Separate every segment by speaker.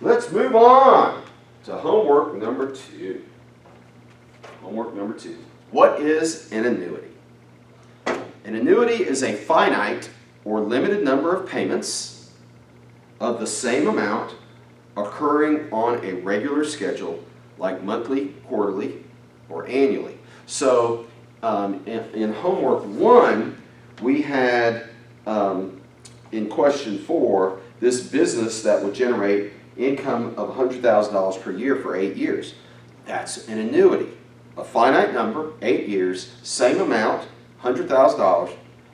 Speaker 1: Let's move on to homework number 2. Homework number 2. What is an annuity? An annuity is a finite or limited number of payments of the same amount occurring on a regular schedule, like monthly, quarterly, or annually. So in homework 1, we had in question 4 this business that would generate income of $100,000 per year for 8 years. That's an annuity. A finite number, 8 years, same amount, $100,000,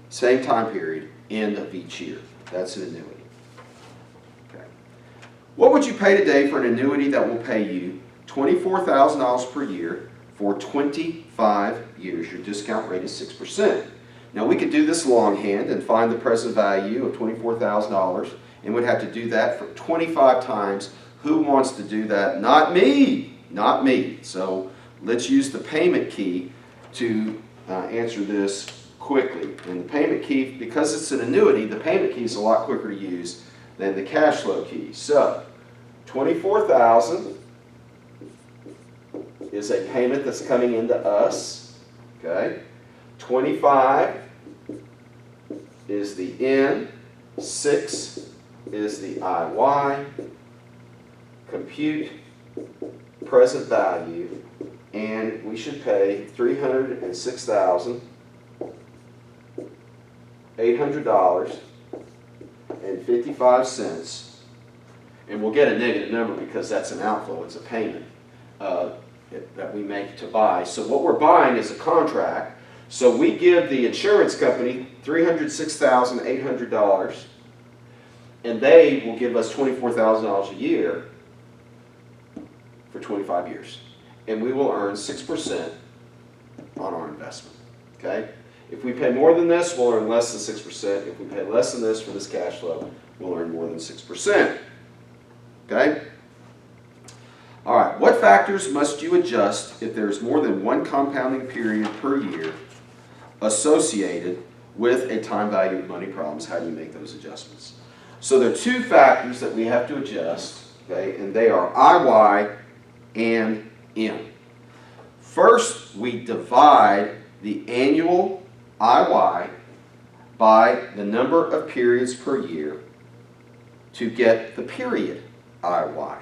Speaker 1: same time period, end of each year. That's an annuity. Okay. What would you pay today for an annuity that will pay you $24,000 per year for 25 years? Your discount rate is 6%. Now we could do this longhand and find the present value of $24,000, and we'd have to do that for 25 times. Who wants to do that? Not me. Not me. So let's use the payment key to answer this quickly. And the payment key, because it's an annuity, the payment key is a lot quicker to use than the cash flow key. So $24,000 is a payment that's coming into us. Okay. 25 is the in, 6 is the IY, compute present value, and we should pay $306,800.55, and we'll get a negative number because that's an outflow, it's a payment that we make to buy. So what we're buying is a contract. So we give the insurance company $306,800, and they will give us $24,000 a year for 25 years. And we will earn 6% on our investment. Okay? If we pay more than this, we'll earn less than 6%. If we pay less than this for this cash flow, we'll earn more than 6%. Okay? All right, what factors must you adjust if there's more than one compounding period per year associated with a time value of money problems? How do you make those adjustments? So there are 2 factors that we have to adjust, okay, and they are IY and M. First, we divide the annual IY by the number of periods per year to get the period IY.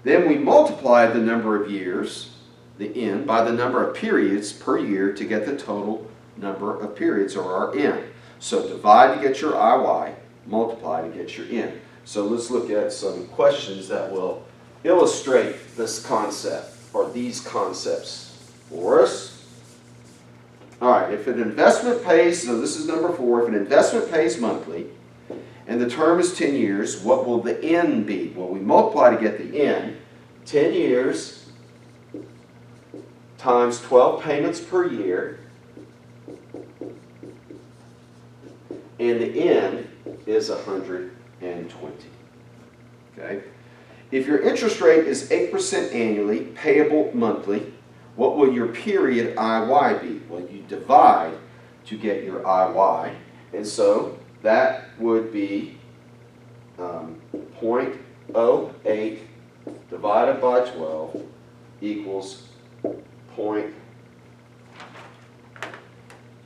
Speaker 1: Then we multiply the number of years, the N, by the number of periods per year to get the total number of periods, or our N. So divide to get your IY, multiply to get your N. So let's look at some questions that will illustrate this concept, or these concepts for us. All right, if an investment pays, so this is number 4, if an investment pays monthly and the term is 10 years, what will the N be? Well, we multiply to get the N. 10 years times 12 payments per year, and the N is 120. Okay? If your interest rate is 8% annually, payable monthly, what will your period IY be? Well, you divide to get your IY, and so that would be 0.08 divided by 12 equals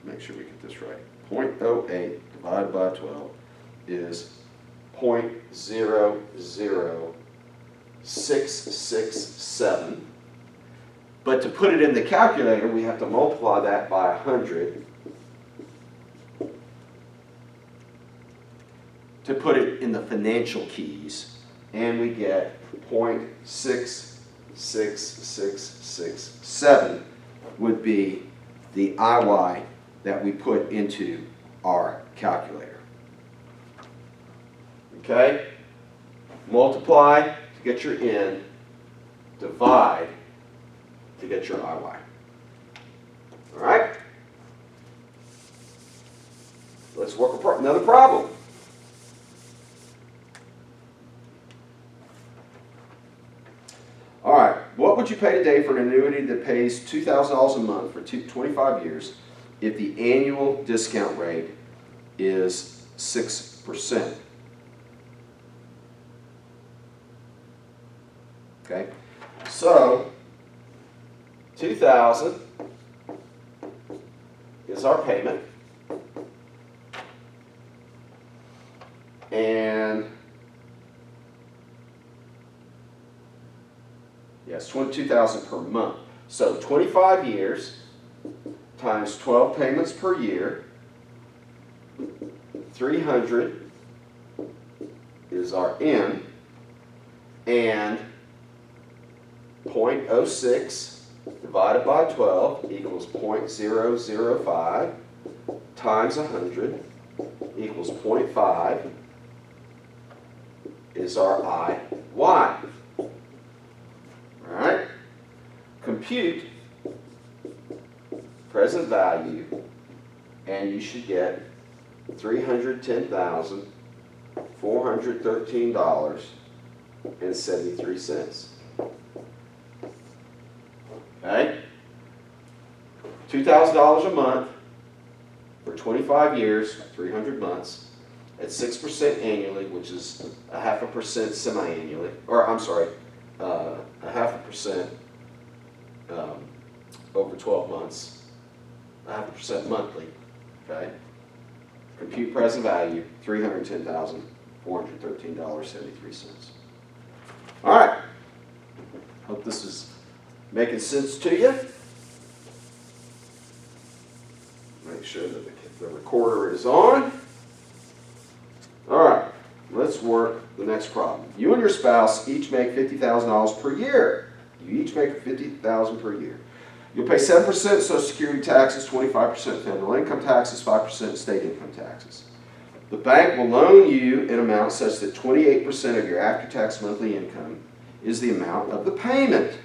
Speaker 1: make sure we get this right. 0.08 divided by 12 is 0.00667. But to put it in the calculator, we have to multiply that by 100 to put it in the financial keys, and we get 0.66667 would be the IY that we put into our calculator. Okay? Multiply to get your N, divide to get your IY. All right? Let's work another problem. All right, what would you pay today for an annuity that pays $2,000 a month for 25 years if the annual discount rate is 6%? Okay, so 2,000 is our payment, and yes, 22,000 per month. So 25 years times 12 payments per year, 300 is our N, and 0.06 divided by 12 equals 0.005 times 100 equals 0.5 is our IY. All right? Compute present value, and you should get $310,413.73. Okay? $2,000 a month for 25 years, 300 months, at 6% annually, which is 0.5% semi-annually, or I'm sorry, 0.5% over 12 months, 0.5% monthly. Okay? Compute present value, $310,413.73. All right. Hope this is making sense to you. Make sure that the recorder is on. All right. Let's work the next problem. You and your spouse each make $50,000 per year. You each make $50,000 per year. You'll pay 7% Social Security taxes, 25% federal income taxes, 5% state income taxes. The bank will loan you an amount such that 28% of your after-tax monthly income is the amount of the payment.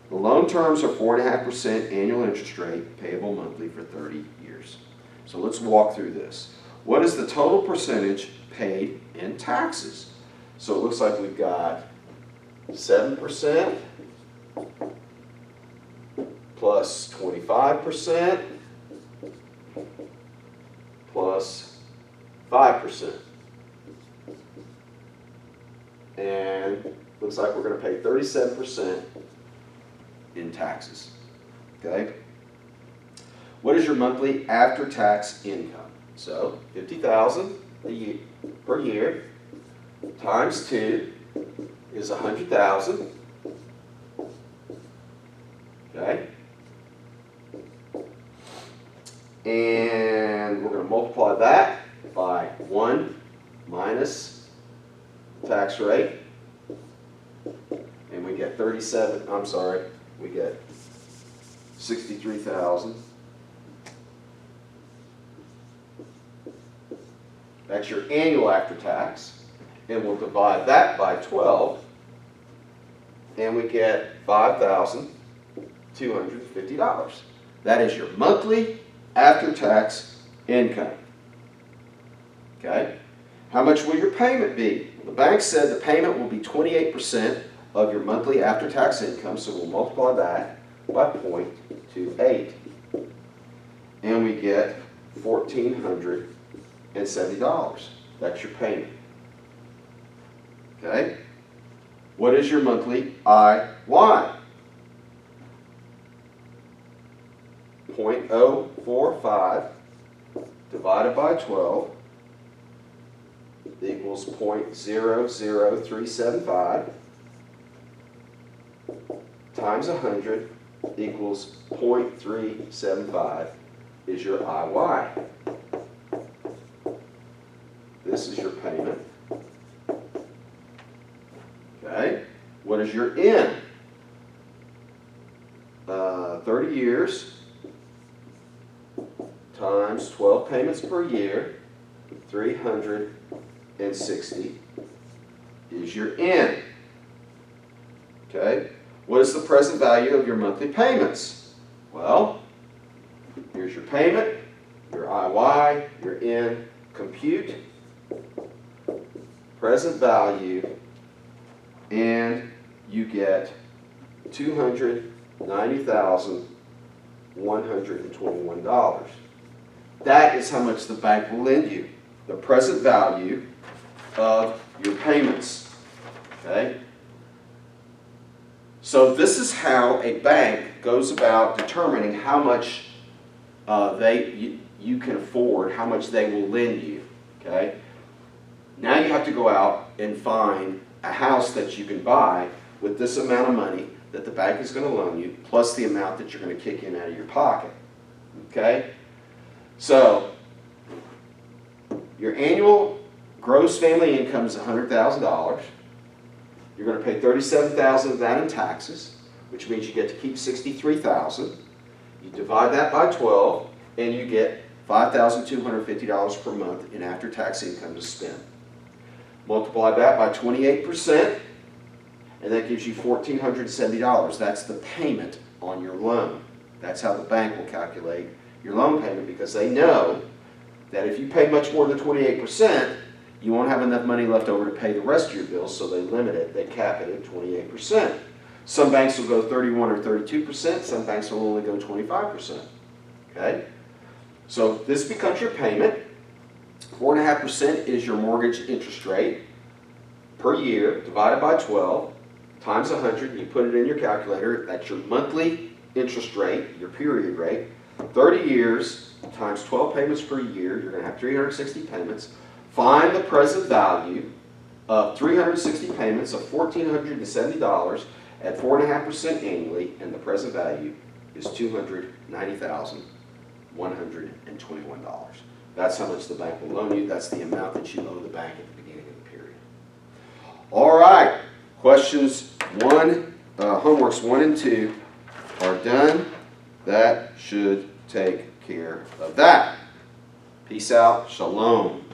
Speaker 1: The loan terms are 4.5% annual interest rate, payable monthly for 30 years. So let's walk through this. What is the total percentage paid in taxes? So it looks like we've got 7%. Plus 25% plus 5%. And looks like we're going to pay 37% in taxes. Okay? What is your monthly after-tax income? So $50,000 per year times 2 is $100,000. Okay? And we're going to multiply that by 1 minus the tax rate. And we get we get 63,000. That's your annual after tax. And we'll divide that by 12. And we get $5,250. That is your monthly after-tax income. Okay? How much will your payment be? The bank said the payment will be 28% of your monthly after-tax income, so we'll multiply that by 0.28. And we get $1,470. That's your payment. Okay? What is your monthly IY? 0.045 divided by 12 equals 0.00375 times 100 equals 0.375 is your IY. This is your payment. Okay? What is your N? 30 years times 12 payments per year, 360 is your N. Okay? What is the present value of your monthly payments? Well, here's your payment, your IY, your N. Compute present value, and you get $290,121. That is how much the bank will lend you, the present value of your payments. Okay? So this is how a bank goes about determining how much you can afford, how much they will lend you, okay? Now you have to go out and find a house that you can buy with this amount of money that the bank is going to loan you, plus the amount that you're going to kick in out of your pocket, okay? So your annual gross family income is $100,000. You're going to pay $37,000 of that in taxes, which means you get to keep $63,000. You divide that by 12, and you get $5,250 per month in after-tax income to spend. Multiply that by 28%, and that gives you $1,470. That's the payment on your loan. That's how the bank will calculate your loan payment, because they know that if you pay much more than 28%, you won't have enough money left over to pay the rest of your bills, so they limit it, they cap it at 28%. Some banks will go 31 or 32%, some banks will only go 25%, okay? So this becomes your payment. 4.5% is your mortgage interest rate per year, divided by 12, times 100, you put it in your calculator, that's your monthly interest rate, your period rate. 30 years times 12 payments per year, you're going to have 360 payments. Find the present value of 360 payments of $1,470 at 4.5% annually, and the present value is $290,121. That's how much the bank will loan you. That's the amount that you owe the bank at the beginning of the period. All right, questions homeworks 1 and 2 are done. That should take care of that. Peace out. Shalom.